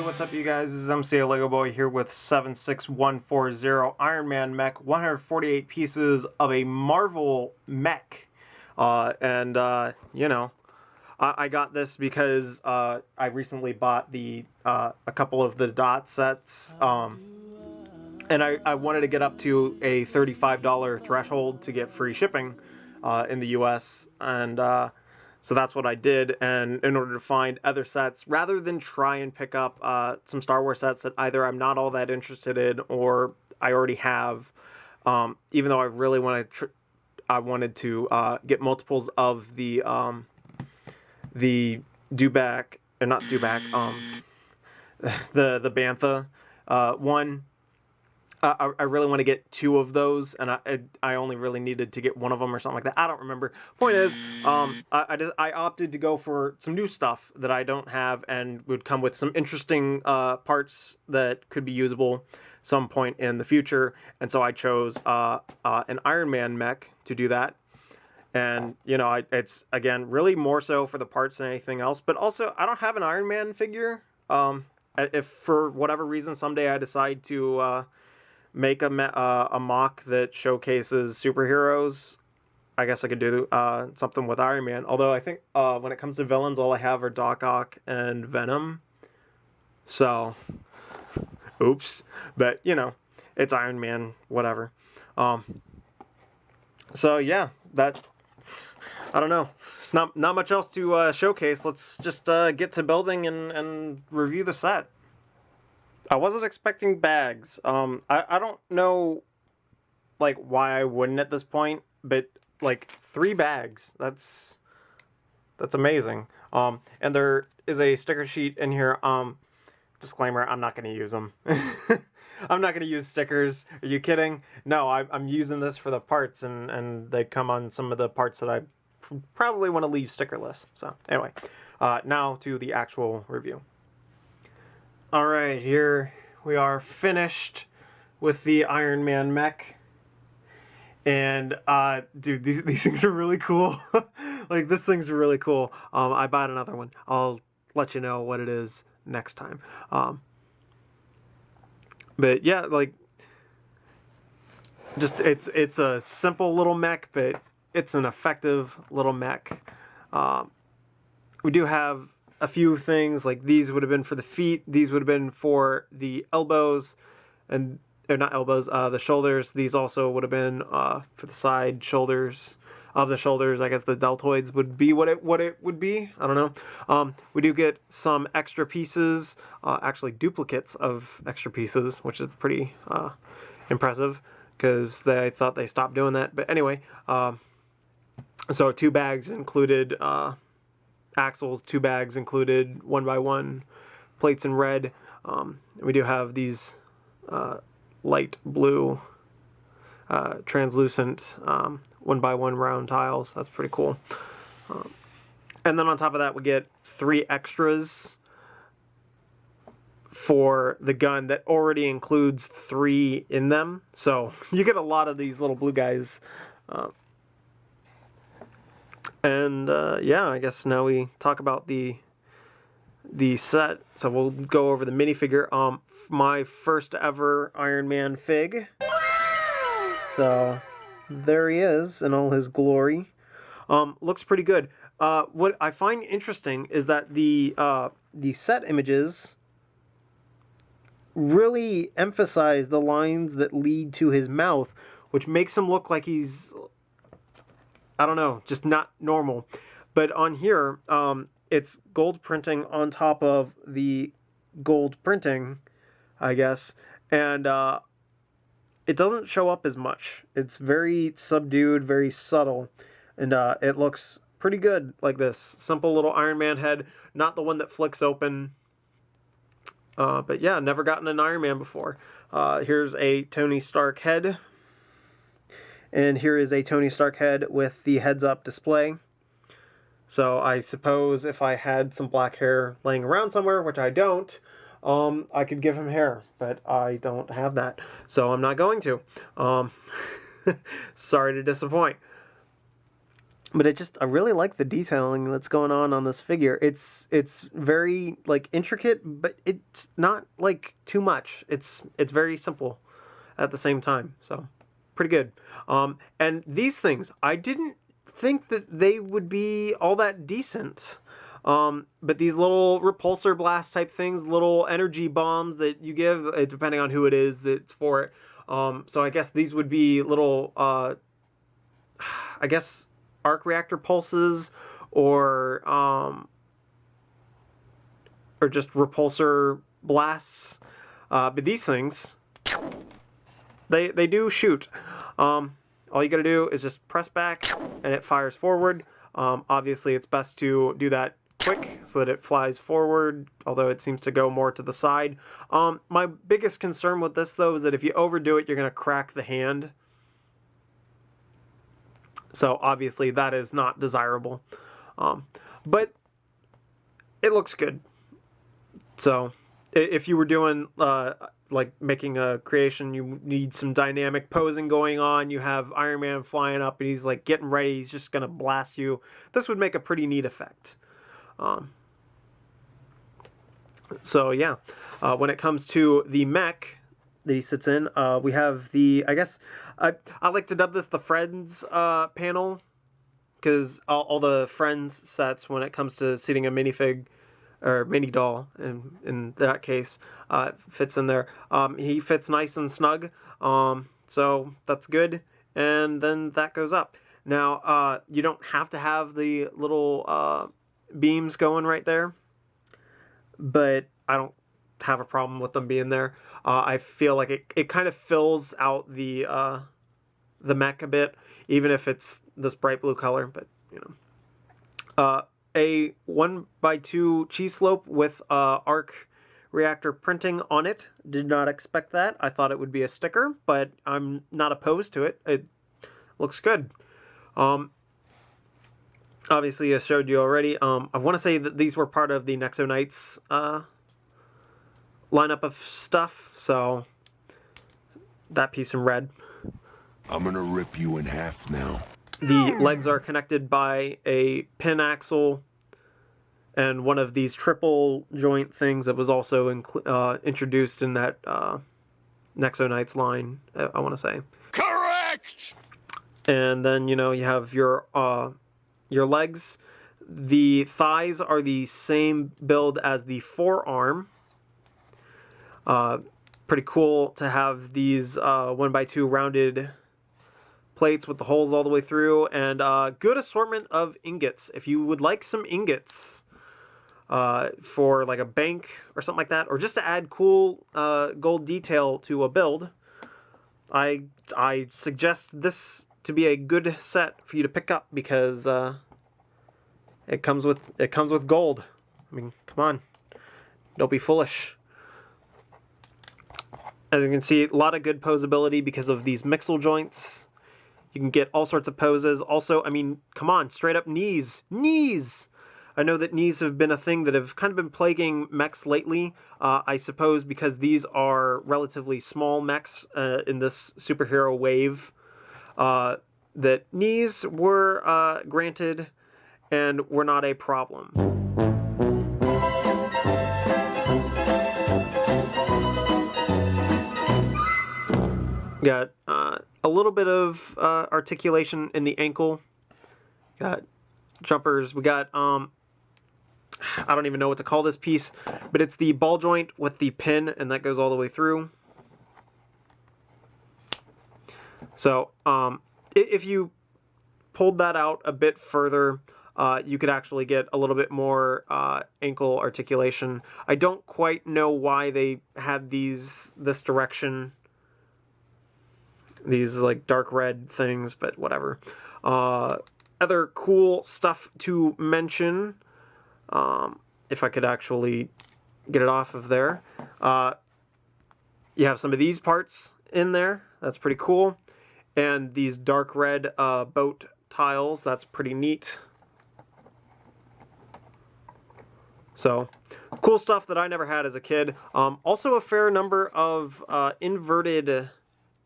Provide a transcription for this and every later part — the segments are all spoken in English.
what's up, you guys? This is MCLegoboy here with 76140 Iron Man Mech, 148 pieces of a Marvel Mech. I got this because I recently bought a couple of the dot sets, and I wanted to get up to a $35 threshold to get free shipping in the US, and so that's what I did. And in order to find other sets, rather than try and pick up some Star Wars sets that either I'm not all that interested in or I already have, even though I really I wanted to get multiples of the Dewback, or not Dewback, the Bantha one. I really want to get two of those, and I only really needed to get one of them or something like that. I don't remember. Point is, I opted to go for some new stuff that I don't have and would come with some interesting parts that could be usable some point in the future. And so I chose an Iron Man mech to do that. And, you know, it's, again, really more so for the parts than anything else. But also, I don't have an Iron Man figure. If for whatever reason someday I decide to make a mock that showcases superheroes, I guess I could do something with Iron Man. Although I think when it comes to villains, all I have are Doc Ock and Venom. So, oops. But, you know, it's Iron Man, whatever. So, yeah, I don't know. It's not much else to showcase. Let's just get to building and review the set. I wasn't expecting bags. I don't know, like, why I wouldn't at this point, but, like, 3 bags, that's amazing. And there is a sticker sheet in here. Disclaimer, I'm not going to use them. I'm not going to use stickers. Are you kidding? No, I'm using this for the parts, and they come on some of the parts that I probably want to leave stickerless. So, anyway, now to the actual review. Alright, here we are finished with the Iron Man mech. And, dude, these things are really cool. Like, this thing's really cool. I bought another one. I'll let you know what it is next time. But, yeah, like, just, it's a simple little mech, but it's an effective little mech. We do have a few things, like these would have been for the feet, these would have been for the elbows, and or not elbows, the shoulders. These also would have been for the side shoulders of the shoulders. I guess the deltoids would be what it would be. I don't know. We do get some extra pieces, actually duplicates of extra pieces, which is pretty impressive because I thought they stopped doing that. But anyway, so 2 bags included axles, 2 bags included 1x1 plates in red. We do have these light blue translucent 1x1 round tiles. That's pretty cool. And then on top of that, we get 3 extras for the gun that already includes 3 in them. So you get a lot of these little blue guys. Yeah, I guess now we talk about the set. So we'll go over the minifigure. My first ever Iron Man fig. So there he is in all his glory. Looks pretty good. What I find interesting is that the set images really emphasize the lines that lead to his mouth, which makes him look like he's, I don't know, just not normal. But on here, it's gold printing on top of the gold printing, I guess. And it doesn't show up as much. It's very subdued, very subtle. And it looks pretty good like this. Simple little Iron Man head. Not the one that flicks open. But yeah, never gotten an Iron Man before. Here's a Tony Stark head. And here is a Tony Stark head with the heads-up display. So I suppose if I had some black hair laying around somewhere, which I don't, I could give him hair. But I don't have that, so I'm not going to. Sorry to disappoint. But I really like the detailing that's going on this figure. It's very like intricate, but it's not like too much. It's very simple at the same time. So pretty good. And these things, I didn't think that they would be all that decent. But these little repulsor blast type things, little energy bombs that you give, depending on who it is that's for it. So I guess these would be little, I guess, arc reactor pulses, or just repulsor blasts. But these things, they do shoot. All you gotta do is just press back and it fires forward. Obviously it's best to do that quick so that it flies forward, although it seems to go more to the side. My biggest concern with this though is that if you overdo it, you're gonna crack the hand. So obviously that is not desirable. But it looks good. So if you were doing like making a creation, you need some dynamic posing going on. You have Iron Man flying up and he's like getting ready. He's just going to blast you. This would make a pretty neat effect. So yeah, when it comes to the mech that he sits in, we have the, I guess, I like to dub this the Friends panel, because all the Friends sets, when it comes to seating a minifig, or mini doll in that case, fits in there. He fits nice and snug, so that's good, and then that goes up. Now, you don't have to have the little beams going right there, but I don't have a problem with them being there. I feel like it kind of fills out the mech a bit, even if it's this bright blue color, but you know. A 1x2 cheese slope with arc reactor printing on it. Did not expect that. I thought it would be a sticker, but I'm not opposed to it. It looks good. Obviously, I showed you already. I want to say that these were part of the Nexo Knights lineup of stuff, so that piece in red. I'm gonna rip you in half now. The legs are connected by a pin axle and one of these triple joint things that was also introduced in that Nexo Knights line, I want to say. Correct! And then, you know, you have your legs. The thighs are the same build as the forearm. Pretty cool to have these 1x2 rounded plates with the holes all the way through, and good assortment of ingots. If you would like some ingots for like a bank or something like that, or just to add cool gold detail to a build, I suggest this to be a good set for you to pick up, because it comes with gold. I mean, come on, don't be foolish. As you can see, a lot of good posability because of these mixel joints. You can get all sorts of poses. Also, I mean, come on, straight up knees. Knees! I know that knees have been a thing that have kind of been plaguing mechs lately. I suppose because these are relatively small mechs in this superhero wave. That knees were granted and were not a problem. Got a little bit of articulation in the ankle. Got jumpers. We got, I don't even know what to call this piece, but it's the ball joint with the pin, and that goes all the way through. So if you pulled that out a bit further, you could actually get a little bit more ankle articulation. I don't quite know why they had this direction, these like dark red things, but whatever. Other cool stuff to mention, if I could actually get it off of there. You have some of these parts in there. That's pretty cool. And these dark red boat tiles. That's pretty neat. So, cool stuff that I never had as a kid. Also a fair number of inverted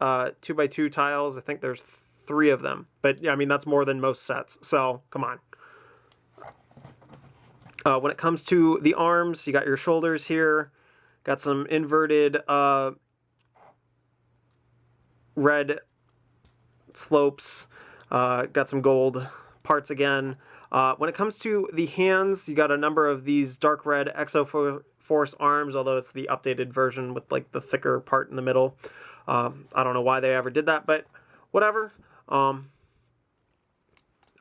2x2 tiles. I think there's 3 of them. But I mean, that's more than most sets. So come on. When it comes to the arms, you got your shoulders here. Got some inverted red slopes. Got some gold parts again. When it comes to the hands, you got a number of these dark red Exo-Force arms, although it's the updated version with like the thicker part in the middle. I don't know why they ever did that, but whatever. I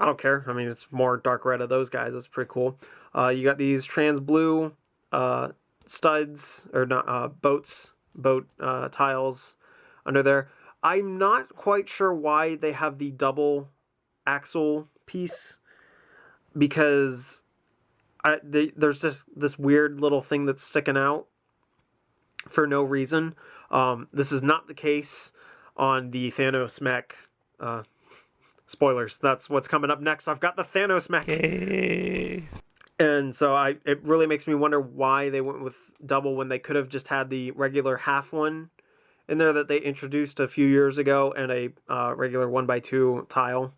don't care. I mean, it's more dark red of those guys. That's pretty cool. You got these trans blue studs, or not, boat tiles under there. I'm not quite sure why they have the double axle piece, because there's just this weird little thing that's sticking out for no reason. This is not the case on the Thanos mech. Spoilers, that's what's coming up next. I've got the Thanos mech. Hey. And so it really makes me wonder why they went with double when they could have just had the regular half one in there that they introduced a few years ago, and a regular 1x2 tile.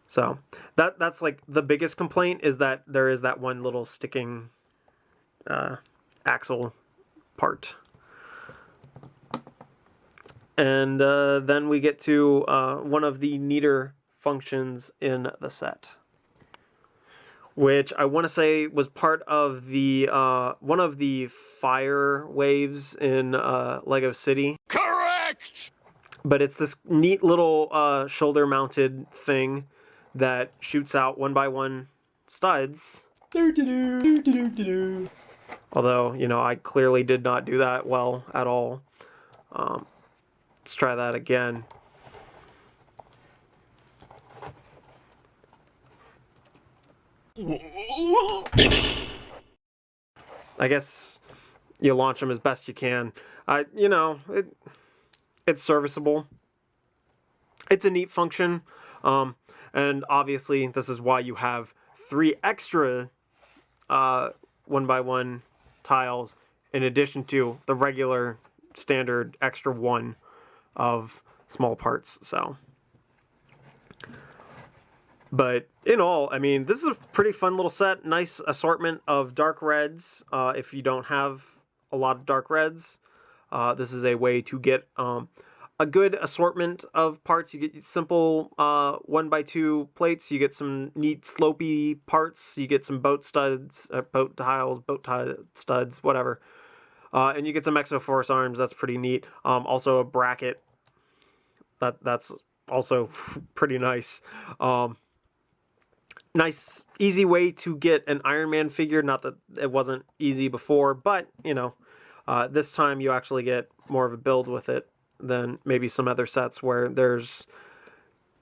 So that's like the biggest complaint, is that there is that one little sticking axle part. And then we get to one of the neater functions in the set, which I want to say was part of the one of the fire waves in Lego City. Correct! But it's this neat little shoulder-mounted thing that shoots out 1x1 studs. Although, you know, I clearly did not do that well at all. Let's try that again. I guess you launch them as best you can. You know, it's serviceable. It's a neat function. And obviously, this is why you have 3 extra 1x1 tiles in addition to the regular standard extra 1 of small parts. So, but in all, I mean, this is a pretty fun little set. Nice assortment of dark reds. If you don't have a lot of dark reds, this is a way to get a good assortment of parts. You get simple 1x2 plates. You get some neat slopey parts. You get some boat studs, boat tiles, studs, whatever. And you get some Exo-Force arms. That's pretty neat. Also a bracket. That's also pretty nice. Nice, easy way to get an Iron Man figure. Not that it wasn't easy before, but, you know, this time you actually get more of a build with it than maybe some other sets where there's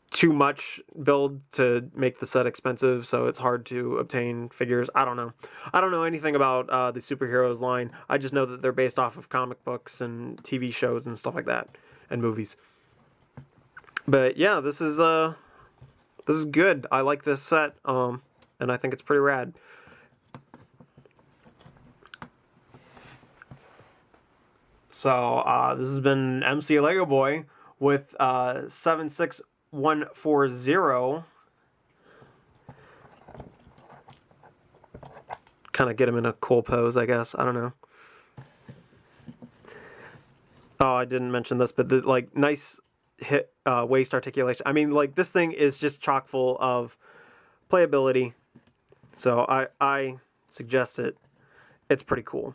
too much build to make the set expensive, so it's hard to obtain figures. I don't know. I don't know anything about the superheroes line. I just know that they're based off of comic books and TV shows and stuff like that, and movies. But yeah, this is good. I like this set, and I think it's pretty rad. So this has been MCLegoboy with 76140. Kind of get him in a cool pose, I guess. I don't know. Oh, I didn't mention this, but the like nice hit waist articulation. I mean, like, this thing is just chock full of playability. So I suggest it. It's pretty cool.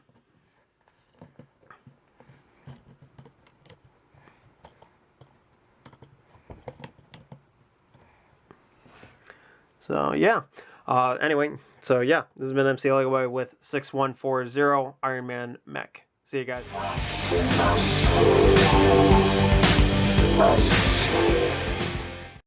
So yeah. Anyway, so yeah, this has been MCLegoboy with 6140 Iron Man Mech. See you guys.